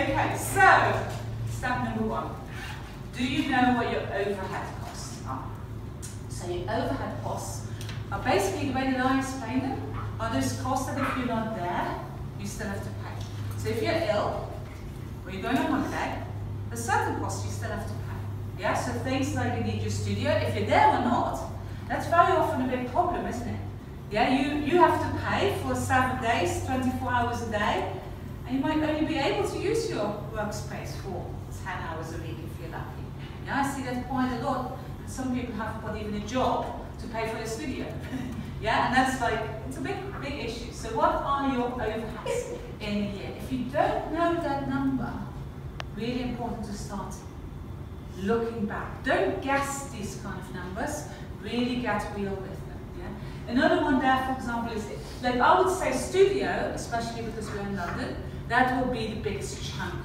Okay, so step number one. Do you know what your overhead costs are? So your overhead costs are basically, the way that I explain them, are those costs that if you're not there, you still have to pay. So if you're ill, or you're going on holiday, there's certain costs you still have to pay. Yeah, so things like you need your studio, if you're there or not, that's very often a big problem, isn't it? Yeah, you have to pay for 7 days, 24 hours a day, and you might only be able to use your workspace for 10 hours a week if you're lucky. Yeah, I see that quite a lot. And some people haven't got even a job to pay for their studio. Yeah, and that's like, it's a big issue. So what are your overheads in a year? If you don't know that number, really important to start looking back. Don't guess these kind of numbers, really get real with them. Yeah? Another one there, for example, is, like I would say studio, especially because we're in London, that will be the biggest chunk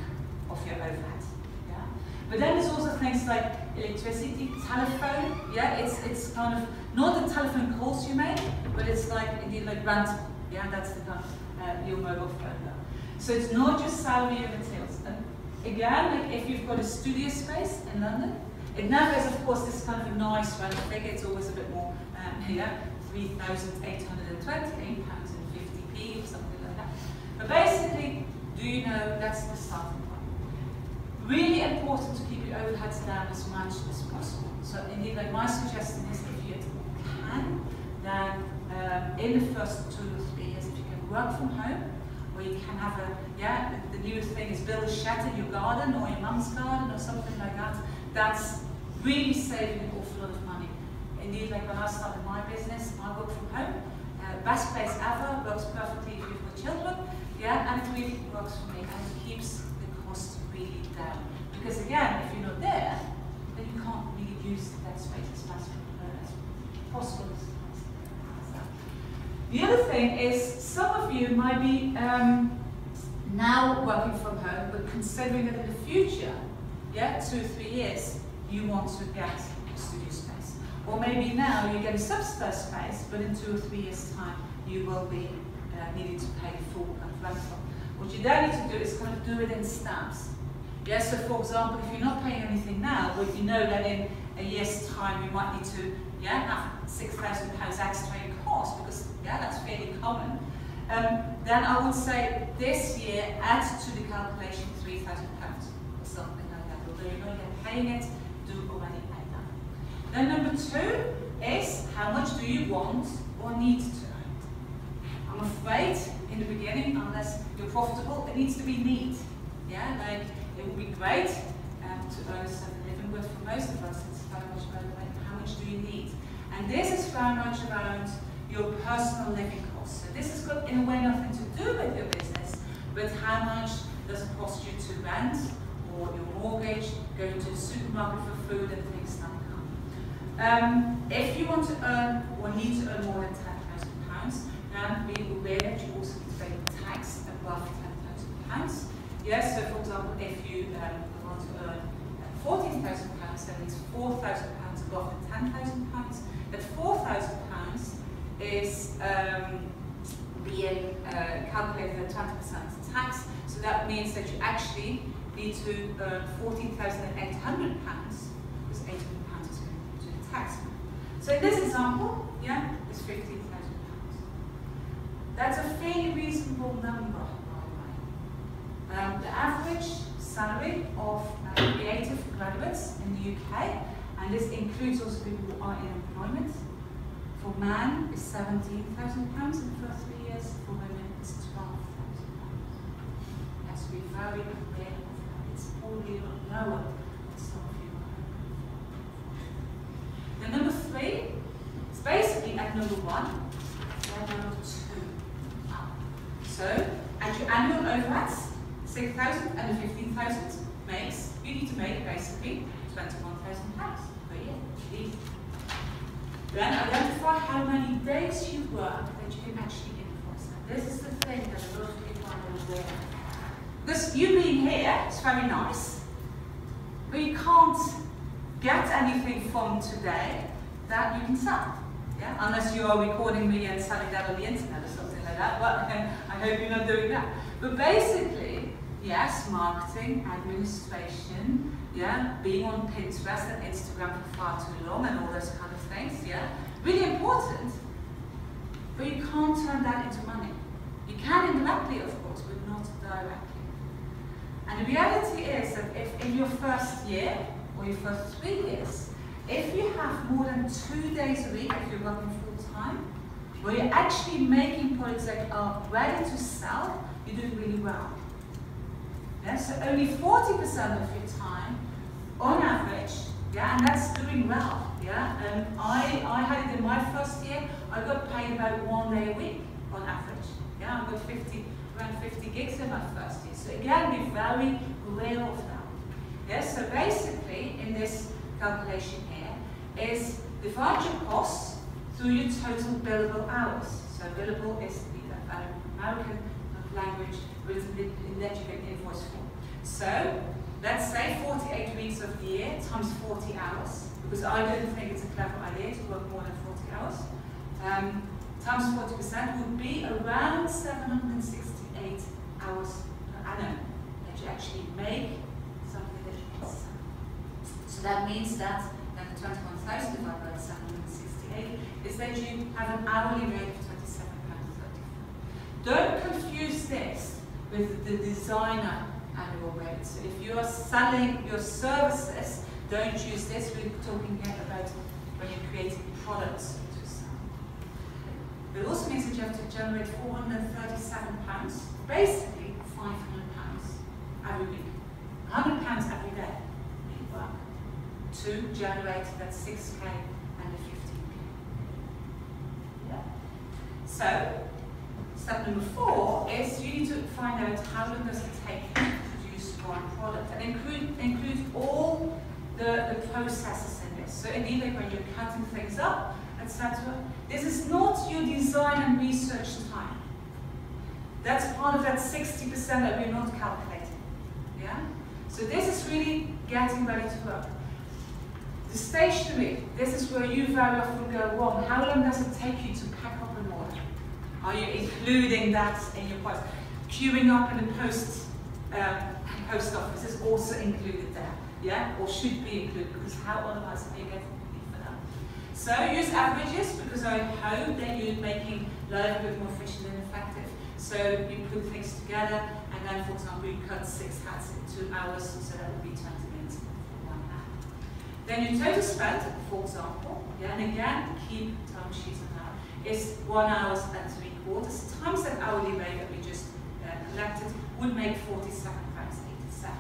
of your overhead. Yeah? But then there's also things like electricity, telephone. Yeah, it's kind of not the telephone calls you make, but it's like indeed like rental. Yeah, that's the kind of your mobile phone bill. So it's not just salary and materials. And again, like if you've got a studio space in London, it never is, of course, this kind of a nice rental figure. It's always a bit more, yeah, £3,820.50p or something like that. But basically, do you know that's the starting point? Really important to keep your overheads down as much as possible. So indeed, like my suggestion is, if you can, then in the first 2 or 3 years, if you can work from home, or you can have a, yeah, the newest thing is build a shed in your garden or your mum's garden or something like that. That's really saving an awful lot of money. Indeed, like when I started my business, I work from home. Best place ever, works perfectly if you've got children. Yeah, and it really works for me, and it keeps the cost really down. Because again, if you're not there, then you can't really use that space as much as possible. The other thing is, some of you might be now working from home, but considering that in the future, yeah, 2 or 3 years, you want to get a studio space. Or maybe now you get a subsidized space, but in 2 or 3 years' time, you will be needing to pay full kind of rental. What you then need to do is kind of do it in stamps. Yeah, so for example, if you're not paying anything now, but you know that in a year's time you might need to, yeah, have £6,000 extra in cost, because yeah, that's fairly common. Then I would say this year add to the calculation £3,000 or something like that. Although you're going to get paying it, do already pay that. Then number 2 is, how much do you want or need to earn? I'm afraid in the beginning, unless you're profitable, it needs to be need. Yeah, like it would be great to earn a certain living, but for most of us, it's very much about like, how much do you need? And this is very much around your personal living costs. So this has got in a way nothing to do with your business, but how much does it cost you to rent, or your mortgage, going to the supermarket for food and things like that. If you want to earn or need to earn more than £10,000, then be aware that you also need to pay tax above £10,000. Yes, so for example, if you want to earn £14,000, that means £4,000 above the £10,000. That £4,000 is being calculated at 20% tax, so that means that you actually need to earn £14,800, because £800 is going to the tax. So in this example, yeah, it's £15,000. That's a fairly reasonable number, by the way. The average salary of creative graduates in the UK, and this includes also people who are in employment, for men is £17,000 in the first 3 years, for women it's £12,000. It has to be very clear of that. It's probably lower than some of you are. Then number 3 is basically at number 1, then number 2. So at your annual overheads, 6,000 and the 15,000 makes, you need to make basically £21,000 per year. Then identify how many days you work that you can actually invoice. And this is the thing that a lot of people are aware of. Because you being here is very nice, but you can't get anything from today that you can sell. Yeah? Unless you are recording me and selling that on the internet or something like that. But I hope you're not doing that. But basically, Yes, marketing, administration, yeah, being on Pinterest and Instagram for far too long and all those kind of things, yeah. Really important, but you can't turn that into money. You can indirectly, of course, but not directly. And the reality is that if in your first year, or your first 3 years, if you have more than 2 days a week, if you're working full time, where you're actually making products that are ready to sell, you're doing really well. Yeah, so only 40% of your time, on average, yeah, and that's doing well. Yeah, and I had it in my first year. I got paid about 1 day a week on average. Yeah, I got around 50 gigs in my first year. So again, be very aware of that. Yeah, so basically, in this calculation here, is divide your costs through your total billable hours. So billable is the American language, but it's in that you get invoice for. So let's say 48 weeks of the year times 40 hours, because I don't think it's a clever idea to work more than 40 hours. Times 40% would be around 768 hours per annum that you actually make something that you can sell. So that means that the 21,000 divided by 768 is that you have an hourly rate of £27.34. Don't confuse this with the designer annual rate. So if you are selling your services, don't use this. We're talking here about when you're creating products to sell. It also means that you have to generate £437, basically £500 every week. £100 every day in work to generate that 6K and the 15K. Yeah. So, step number 4 is you need to find out how long does it take to produce one product, and include all the processes in this. So indeed, like when you're cutting things up, etc. This is not your design and research time. That's part of that 60% that we're not calculating. Yeah? So this is really getting ready to work. The stationery, this is where you very often go wrong. How long does it take you to pack up an order? Are you including that in your price? Queuing up in the post office is also included there, yeah, or should be included, because how otherwise are you getting paid for that? So use averages, because I hope that you're making life a bit more efficient and effective. So you put things together, and then, for example, you cut 6 hats in 2 hours, so that would be 20 minutes for 1 hat. Then your total spend, for example, yeah, and again, keep time sheets on that, is 1 hour and 3/4 times that hourly rate that we just collected would make £47.87.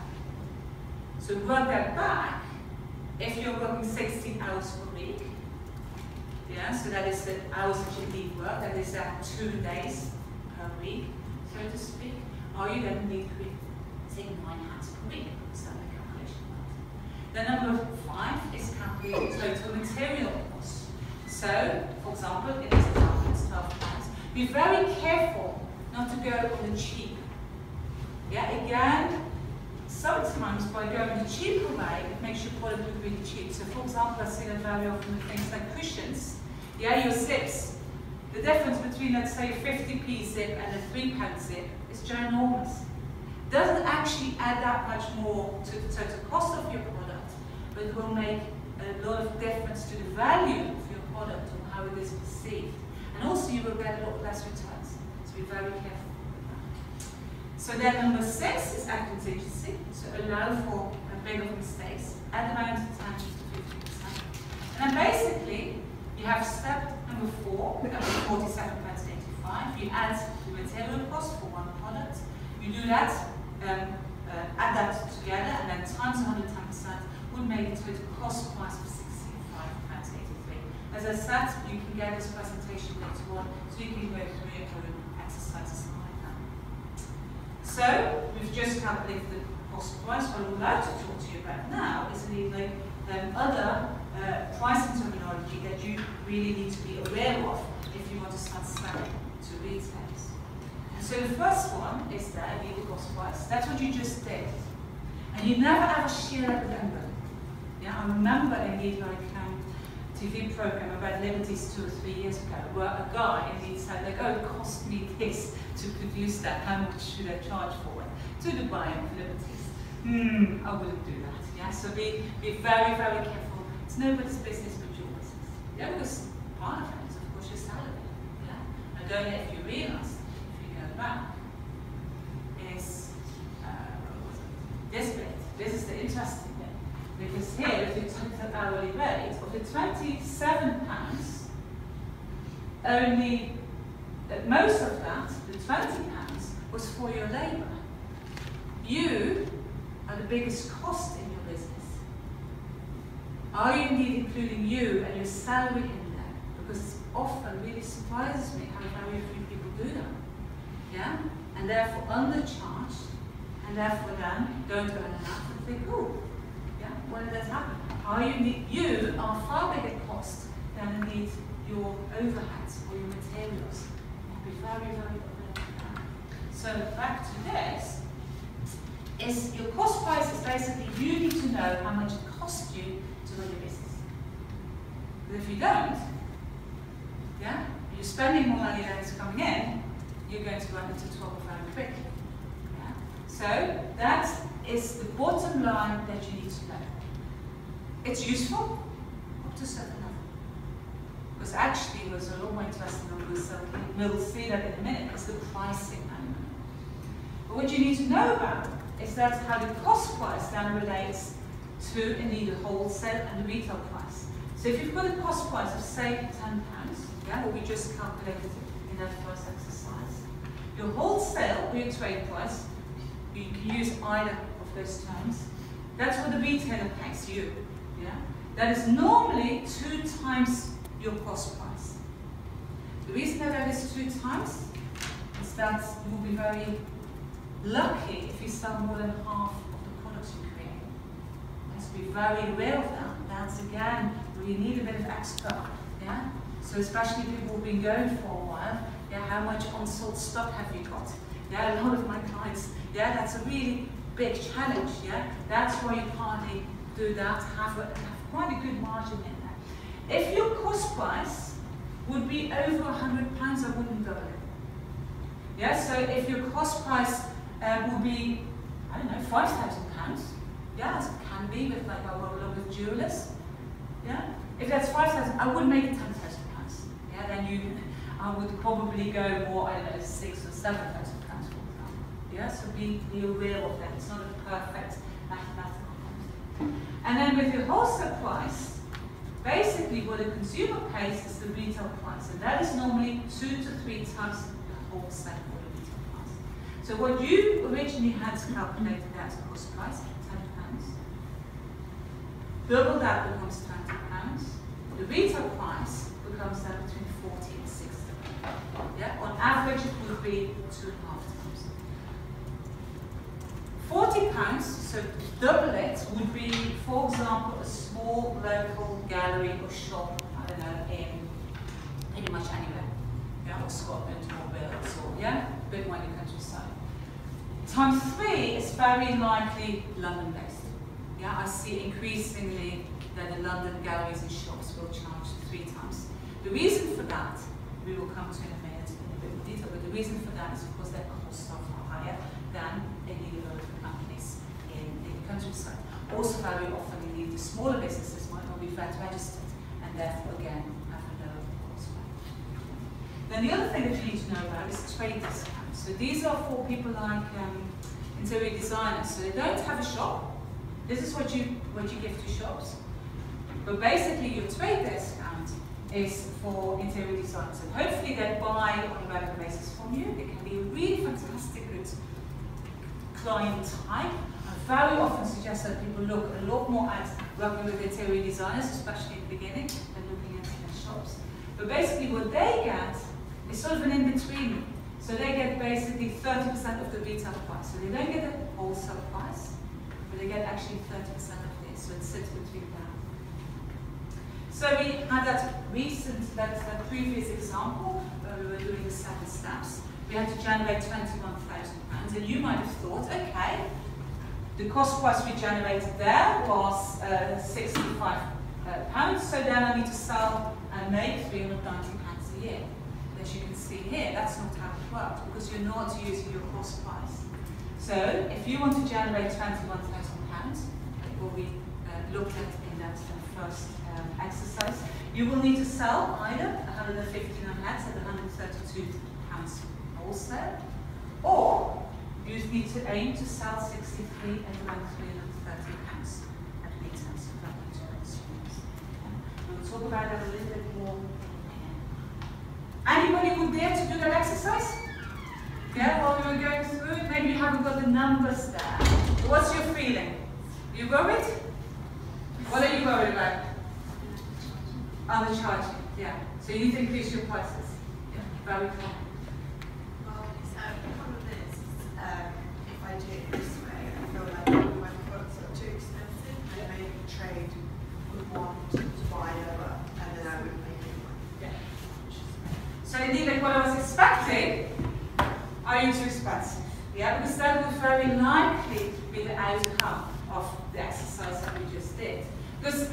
So work that back. If you're working 16 hours per week, yeah, so that is the hours that you need work, that is that 2 days per week, so to speak. Are you then need to take 9 hats per week? Is that the calculation works? Then number 5 is calculating total material costs. So, for example, in this example, it's £12. Be very careful not to go on the cheap. Yeah, again, sometimes by going the cheaper way, it makes your product look really cheap. So, for example, I see that very often with things like cushions. Yeah, your zips. The difference between, let's say, a 50p zip and a £3 zip is ginormous. It doesn't actually add that much more to the total cost of your product, but it will make a lot of difference to the value of your product and how it is perceived. And also you will get a lot less returns, so be very careful with that. So then number 6 is add contingency, so allow for a bit of mistakes, add amount of time to 50%. And then basically, you have step number 4, that was £47.85. You add the material cost for one product. You do that, add that together, and then times 110% would make the total cost price of £65.83. As I said, you can get this presentation later on, so you can go through your own exercises like that. So, we've just calculated the cost price. What I'm about to talk to you about now is indeed other pricing terminology that you really need to be aware of if you want to start selling to retailers. So the first one is that the cost price. That's what you just did. And you never ever share that with anybody. Yeah, I remember indeed like TV program about liberties 2 or 3 years ago, where a guy, and he said, like, oh, it cost me this to produce that, how much should I charge for it? To Dubai and for liberties. I wouldn't do that, yeah? So be very, very careful. It's nobody's business but your business. Yeah, because part of it is, of course, your salary, yeah? I don't know if you realise, if you go back, is, this bit. This is the interesting bit. Because here, if you take the hourly rate of the £27, only most of that, the £20, was for your labour. You are the biggest cost in your business. Are you indeed including you and your salary in there? Because it often really surprises me how very few people do that. Yeah? And therefore undercharged, and therefore then don't earn enough and think, oh, yeah, when did that happen? You are far bigger cost than indeed your overheads or your materials. Be very, very aware. So back to this, is your cost price is basically you need to know how much it costs you to run your business. But if you don't, yeah, you're spending more money than is coming in, you're going to run into trouble very quickly. Yeah? So that is the bottom line that you need to know. It's useful up to a certain level. Because actually there's a lot more interesting numbers, so we'll see that in a minute, is the pricing element. But what you need to know about is that how the cost price then relates to indeed the wholesale and the retail price. So if you've got a cost price of say £10, yeah, what we just calculated in that first exercise, your wholesale or your trade price, you can use either of those terms, that's what the retailer pays you. Yeah? That is normally 2 times your cost price. The reason that is 2 times is that you will be very lucky if you sell more than half of the products you create. Let's be very aware of that. That's again where you need a bit of extra. Yeah? So especially people who've been going for a while, yeah, how much unsold stock have you got? Yeah, a lot of my clients, yeah, that's a really big challenge. Yeah? That's why you partly do that, have quite a good margin in there. If your cost price would be over £100, I wouldn't double it. Yeah, so if your cost price would be, I don't know, £5,000, yeah, as it can be with like a lot with jewelers. Yeah, if that's 5,000, I would make it £10,000. Yeah, then I would probably go more, I don't know, 6,000 or 7,000 pounds for example. Yeah, so be aware of that. It's not a perfect mathematical concept. And then with your wholesale price, basically what a consumer pays is the retail price, and that is normally 2 to 3 times the wholesale or the retail price. So what you originally had calculated as a cost price, £10, double that becomes £20. The retail price becomes then between 40 and 60. Yeah, on average it would be 2.5 times. £40, so double it would be, for example, a small local gallery or shop, I don't know, in pretty much anywhere. Yeah, or Scotland or Wales or, yeah, a bit more in the countryside. Times 3 is very likely London-based. Yeah, I see increasingly that the London galleries and shops will charge 3 times. The reason for that, we will come to in a minute in a bit more detail, but the reason for that is of course their costs are far higher than any of the companies in the countryside. Also very often indeed the smaller businesses might not be VAT registered and therefore again have a lower cost rate. Then the other thing that you need to know about is trade discounts. So these are for people like interior designers. So they don't have a shop. This is what you give to shops. But basically your trade discount is for interior designers. And hopefully they buy on a regular basis from you. It can be a really fantastic good client type. I very often suggest that people look a lot more at working with interior designers, especially in the beginning, than looking at their shops. But basically what they get is sort of an in-between. So they get basically 30% of the retail price. So they don't get a wholesale price, but they get actually 30% of this. So it sits between that. So we had that previous example where we were doing the 7 steps. We had to generate £21,000, and you might have thought, okay, the cost price we generated there was £65, pounds, so then I need to sell and make £390 a year. As you can see here, that's not how it works because you're not using your cost price. So if you want to generate £21,000, what we looked at in that first exercise, you will need to sell either 159 hats at £132 wholesale, or you need to aim to sell 63 at around £330 at retail, so that to consumers. We'll talk about that a little bit more. Anybody would dare to do that exercise? Yeah, while we were going through it, maybe you haven't got the numbers there. What's your feeling? You worried? What are you worried about? On the charging, yeah. So you need to increase your prices. Yeah, very common. Well, so the problem is, if I do it this way, I feel like my products are too expensive, and maybe trade would want to buy lower, and then I wouldn't make any money. Yeah. So indeed, like what I was expecting, are you too expensive? Yeah, because that would very likely be the outcome of the exercise that we just did. Because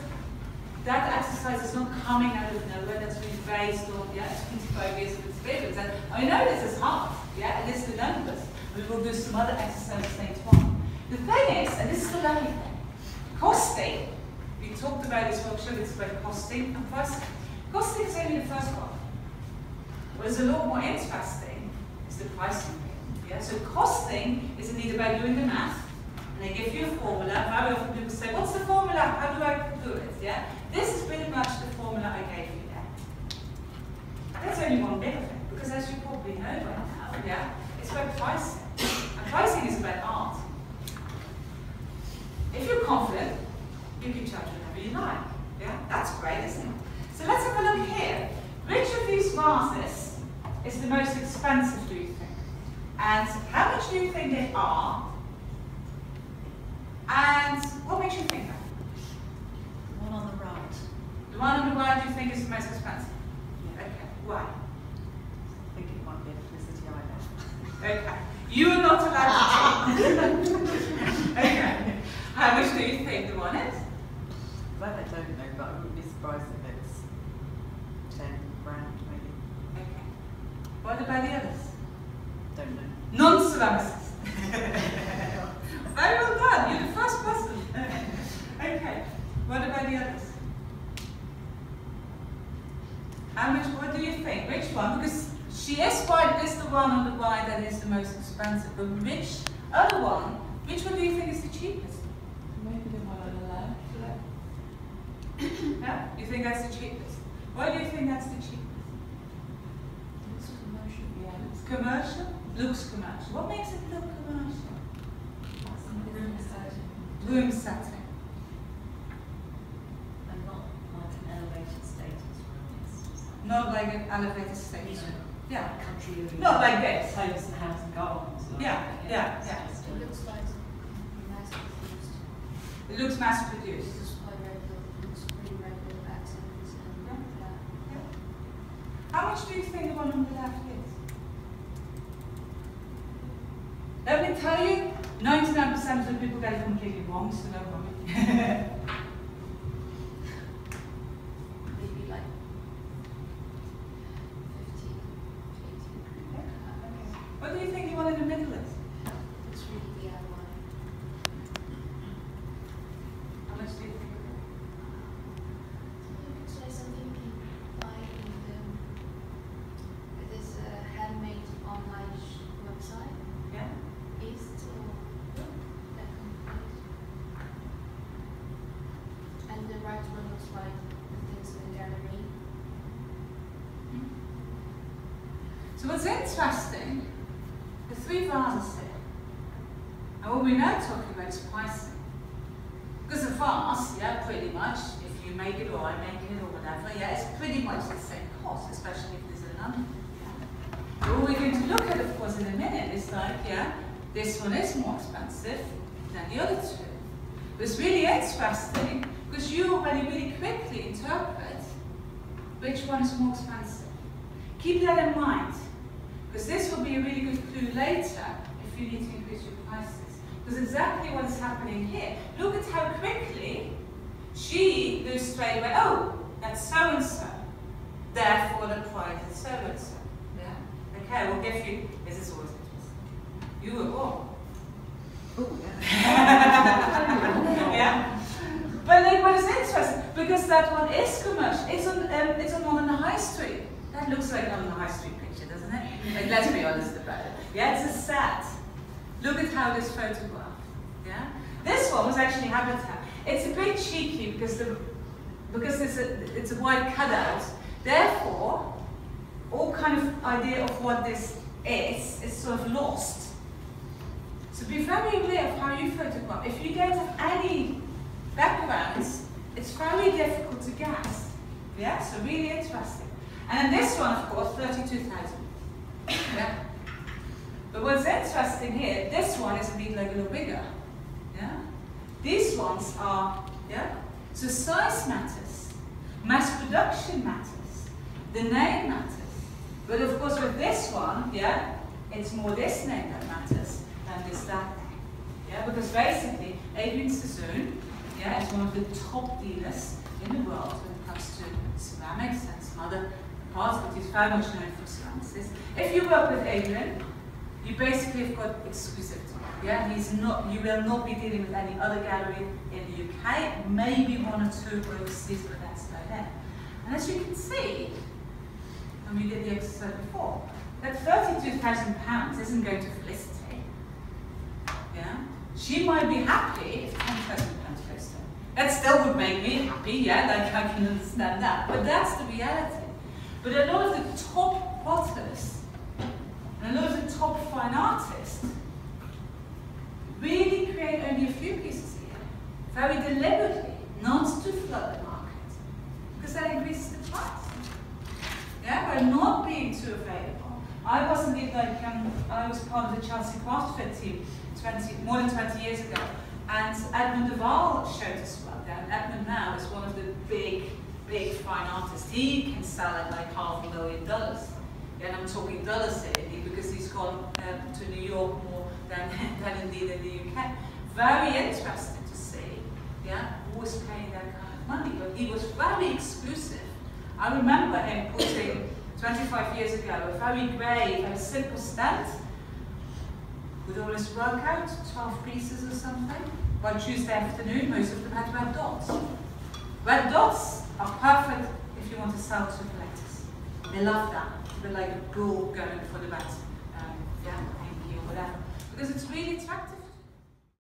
that exercise is not coming out of nowhere, that's been based on 25 years of experience. And I know this is hard, yeah, it is the numbers. We will do some other exercises later on. The thing is, and this is the lovely thing, costing, we talked about this workshop, it's about costing and pricing. Costing is only the first one. What is a lot more interesting is the pricing. Yeah? So costing is indeed about doing the math. And they give you a formula. Very often people say, what's the formula? How do I do it? Yeah? This is pretty much the formula I gave you there. That's only one bit of it, because as you probably know by now, yeah, it's about pricing. And pricing is about art. If you're confident, you can charge whatever you like. Yeah? That's great, isn't it? So let's have a look here. Which of these vases is the most expensive, do you think? And how much do you think they are? And what makes you think that? The one on the right. The one on the right you think is the most expensive? Yeah. Okay. Why? I think it might be electricity either. Okay. You are not allowed to choose. Okay. How much do you think the one is? Well, I don't know, but I wouldn't be surprised if it's 10 grand maybe. Okay. What about the others? Don't know. Non-ceramicists. Very well done. You're the first person. Okay. What about the others? How much? What do you think? Which one? Because she is quite. This the one on the right that is the most expensive. But which other one? Which one do you think is the cheapest? Maybe the one on the left. Yeah? You think that's the cheapest? Why do you think that's the cheapest? It's commercial, yeah. It's commercial? Looks commercial. What makes it look commercial? Room setting. Room setting. And not like an elevated status room. It's just like Not like an elevated station. Yeah. country room. Not like this. Homes and house and gardens. Like Yeah, that, yeah, It's yeah. just, It looks like mass produced. It looks mass produced. This is quite regular, looks pretty regular patterns and Yeah. How much do you think the one on the left is? Let me tell you, 99% of the people get it completely wrong, so don't worry. maybe like 15 to 18. What do you think the one in the middle is? It's really DIY. How much do you think? You could say something you can buy with this handmade online website. Yeah? East or that kind of place. And the right one looks like the things in the gallery. So what's interesting, the three vases here, and what we're now talking about is pricing. Because the vase, yeah, pretty much, if you make it or I make it or whatever, yeah, it's pretty much the same cost, especially if there's a London. Yeah. What we're going to look at, of course, in a minute is like, yeah, this one is more expensive than the other two. But it's really interesting because you already really quickly interpret which one is more expensive. Keep that in mind, because this will be a really good clue later if you need to increase your prices. Because exactly what is happening here. Look at how quickly she knew straight away, oh, that's so-and-so. Therefore, the price is so-and-so. Yeah? Okay, we'll give you, this is always interesting. You were wrong. Oh, yeah. Yeah? But like, what is interesting, because that one is commercial. It's on one on the high street. That looks like on the high street picture, doesn't it? Like, let's be honest about it. Yeah, it's a set. Look at how this photograph. Yeah? This one was actually Habitat. It's a bit cheeky because it's a wide cutout. Therefore, all kind of idea of what this is sort of lost. So be very aware of how you photograph. If you don't have any backgrounds, it's very difficult to guess. Yeah, so really interesting. And then this one, of course, 32,000. Yeah. But what's interesting here, this one is indeed like a little bigger. Yeah. These ones are, yeah. So size matters, mass production matters, the name matters. But of course, with this one, yeah, it's more this name that matters than this that name. Yeah, because basically, Adrian Sassoon, yeah, is one of the top dealers in the world when it comes to ceramics and some other parts, but he's very much known for ceramics. If you work with Adrian, you basically have got exclusivity. Yeah, you will not be dealing with any other gallery in the UK, maybe one or two overseas, but that's about it. And as you can see, and we did the exercise before, that £32,000 isn't going to Felicity. Yeah, she might be happy if £10,000 goes to her. That still would make me happy, yeah, like I can understand that. But that's the reality. But a lot of the top potters and a lot of the top fine artists really create only a few pieces a year, very deliberately, not to flood the market, because that increases the price. Yeah, by not being too available. I wasn't even like, I was part of the Chelsea Craft Fit team more than 20 years ago, and Edmund Duval showed us work there. And Edmund now is one of the big fine artists. He can sell at like $500,000. And I'm talking dollars here because he's gone to New York more than indeed in the UK. Very interesting to see, yeah, who was paying that kind of money, but he was very exclusive. I remember him putting 25 years ago a very grey, very simple stand. Would always work out 12 pieces or something. By Tuesday afternoon, most of them had red dots. Red dots are perfect if you want to sell to collectors. They love that. They're like a bull going for the red, yeah, hanky or whatever. Because it's really attractive.